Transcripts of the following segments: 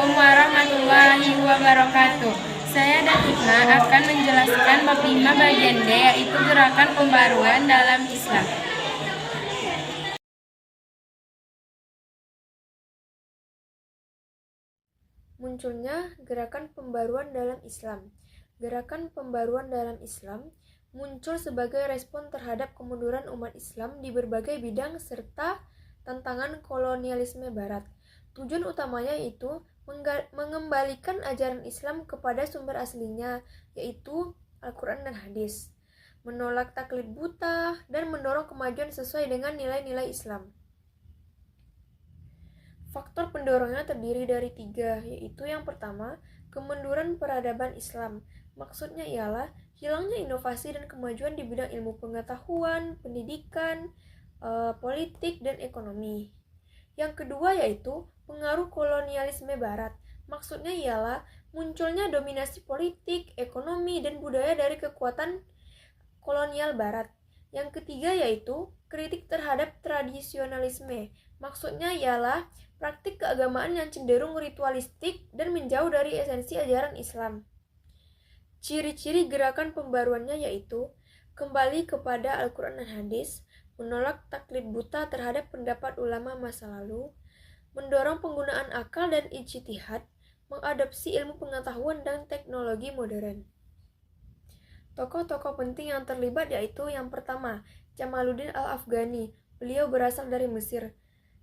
Assalamualaikum warahmatullahi wabarakatuh. Saya dan Hikmah akan menjelaskan bab 5 bagian D, yaitu gerakan pembaruan dalam Islam. Munculnya gerakan pembaruan dalam Islam. Gerakan pembaruan dalam Islam muncul sebagai respon terhadap kemunduran umat Islam di berbagai bidang serta tantangan kolonialisme Barat. Tujuan utamanya yaitu mengembalikan ajaran Islam kepada sumber aslinya, yaitu Al-Quran dan Hadis, menolak taklid buta, dan mendorong kemajuan sesuai dengan nilai-nilai Islam. Faktor pendorongnya terdiri dari 3, yaitu yang pertama, kemunduran peradaban Islam. Maksudnya ialah hilangnya inovasi dan kemajuan di bidang ilmu pengetahuan, pendidikan, politik, dan ekonomi. Yang kedua yaitu pengaruh kolonialisme Barat. Maksudnya ialah munculnya dominasi politik, ekonomi, dan budaya dari kekuatan kolonial Barat. Yang ketiga yaitu kritik terhadap tradisionalisme. Maksudnya ialah praktik keagamaan yang cenderung ritualistik dan menjauh dari esensi ajaran Islam. Ciri-ciri gerakan pembaruannya yaitu kembali kepada Al-Quran dan Hadis, menolak taklid buta terhadap pendapat ulama masa lalu, mendorong penggunaan akal dan ijtihad, mengadopsi ilmu pengetahuan dan teknologi modern. Tokoh-tokoh penting yang terlibat yaitu yang pertama, Jamaluddin Al-Afghani. Beliau berasal dari Mesir.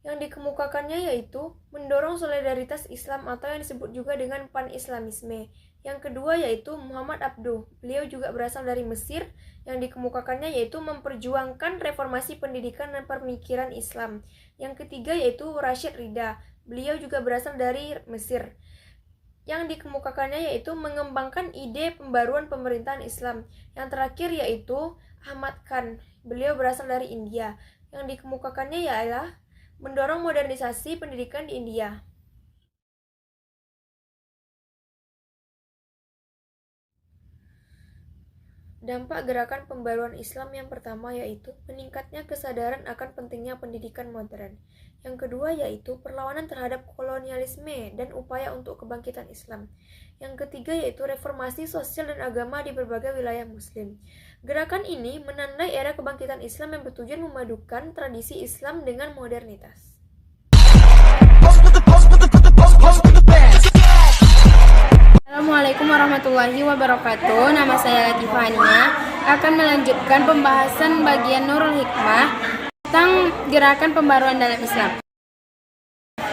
Yang dikemukakannya yaitu mendorong solidaritas Islam atau yang disebut juga dengan pan-islamisme. Yang kedua yaitu Muhammad Abduh. Beliau juga berasal dari Mesir. Yang dikemukakannya yaitu memperjuangkan reformasi pendidikan dan pemikiran Islam. Yang ketiga yaitu Rashid Ridha. Beliau juga berasal dari Mesir. Yang dikemukakannya yaitu mengembangkan ide pembaruan pemerintahan Islam. Yang terakhir yaitu Ahmad Khan. Beliau berasal dari India. Yang dikemukakannya ialah mendorong modernisasi pendidikan di India. Dampak gerakan pembaruan Islam yang pertama yaitu meningkatnya kesadaran akan pentingnya pendidikan modern. Yang kedua yaitu perlawanan terhadap kolonialisme dan upaya untuk kebangkitan Islam. Yang ketiga yaitu reformasi sosial dan agama di berbagai wilayah Muslim. Gerakan ini menandai era kebangkitan Islam yang bertujuan memadukan tradisi Islam dengan modernitas. Assalamualaikum warahmatullahi wabarakatuh. Nama saya Latifah Ania akan melanjutkan pembahasan bagian Nurul Hikmah tentang gerakan pembaruan dalam Islam.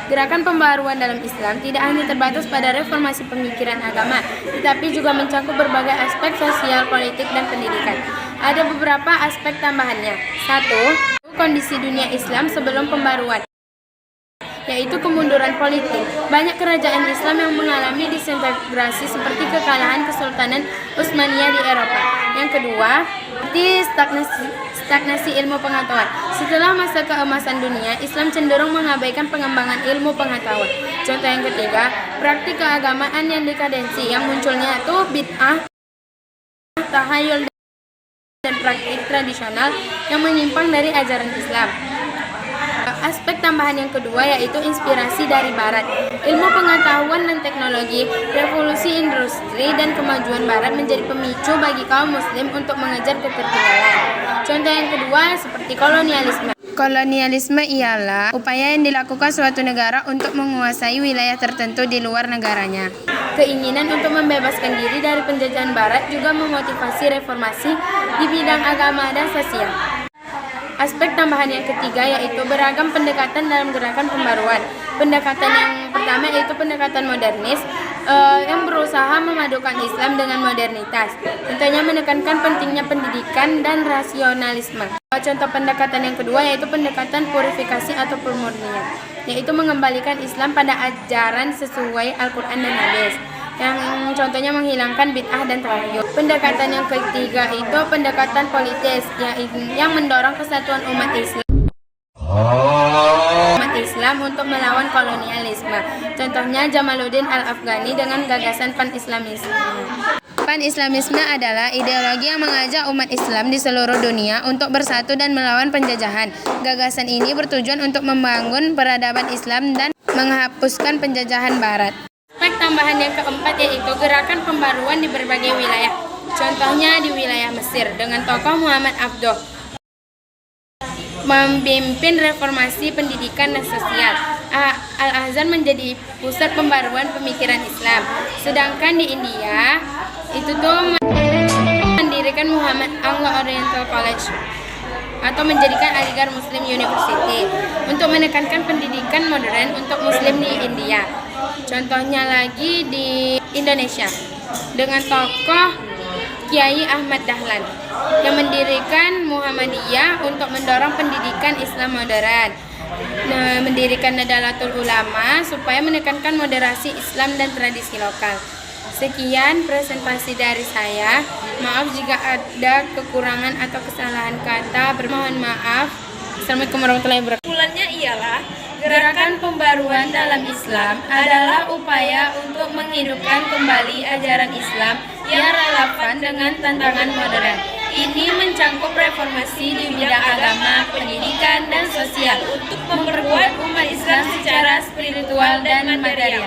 Gerakan pembaruan dalam Islam tidak hanya terbatas pada reformasi pemikiran agama, tetapi juga mencakup berbagai aspek sosial, politik, dan pendidikan. Ada beberapa aspek tambahannya. 1. Kondisi dunia Islam sebelum pembaruan, yaitu kemunduran politik. Banyak kerajaan Islam yang mengalami disintegrasi seperti kekalahan Kesultanan Utsmaniyah di Eropa. Yang kedua, stagnasi ilmu pengetahuan. Setelah masa keemasan dunia, Islam cenderung mengabaikan pengembangan ilmu pengetahuan. Contoh yang ketiga, praktik keagamaan yang dekadensi, yang munculnya itu bid'ah, tahayul, dan praktik tradisional yang menyimpang dari ajaran Islam. Aspek tambahan yang kedua yaitu inspirasi dari Barat. Ilmu pengetahuan dan teknologi, revolusi industri, dan kemajuan Barat menjadi pemicu bagi kaum muslim untuk mengejar ketertinggalan. Contoh yang kedua seperti kolonialisme. Kolonialisme ialah upaya yang dilakukan suatu negara untuk menguasai wilayah tertentu di luar negaranya. Keinginan untuk membebaskan diri dari penjajahan Barat juga memotivasi reformasi di bidang agama dan sosial. Aspek tambahan yang ketiga yaitu beragam pendekatan dalam gerakan pembaruan. Pendekatan yang pertama yaitu pendekatan modernis yang berusaha memadukan Islam dengan modernitas. Tentunya menekankan pentingnya pendidikan dan rasionalisme. Contoh pendekatan yang kedua yaitu pendekatan purifikasi atau pemurnian, yaitu mengembalikan Islam pada ajaran sesuai Al-Quran dan Hadis. Yang contohnya menghilangkan bid'ah dan tahayul. Pendekatan yang ketiga itu pendekatan politis yang mendorong kesatuan umat Islam untuk melawan kolonialisme. Contohnya Jamaluddin Al-Afghani dengan gagasan pan-islamisme. Pan-islamisme adalah ideologi yang mengajak umat Islam di seluruh dunia untuk bersatu dan melawan penjajahan. Gagasan ini bertujuan untuk membangun peradaban Islam dan menghapuskan penjajahan Barat. Aspek tambahan yang keempat yaitu gerakan pembaruan di berbagai wilayah. Contohnya di wilayah Mesir dengan tokoh Muhammad Abduh memimpin reformasi pendidikan dan sosial. Al-Azhar menjadi pusat pembaruan pemikiran Islam. Sedangkan di India itu tuh mendirikan Muhammad Anglo Oriental College atau menjadikan Aligarh Muslim University untuk menekankan pendidikan modern untuk Muslim di India. Contohnya lagi di Indonesia dengan tokoh Kiai Ahmad Dahlan yang mendirikan Muhammadiyah untuk mendorong pendidikan Islam modern, mendirikan Nadalatul Ulama supaya menekankan moderasi Islam dan tradisi lokal. Sekian presentasi dari saya. Maaf jika ada kekurangan atau kesalahan kata. Bermohon maaf. Assalamualaikum warahmatullahi wabarakatuh. Kesimpulannya ialah Gerakan pembaruan dalam Islam adalah upaya untuk menghidupkan kembali ajaran Islam yang relevan dengan tantangan modern. Ini mencakup reformasi di bidang agama, pendidikan, dan sosial untuk memperkuat umat Islam secara spiritual dan material.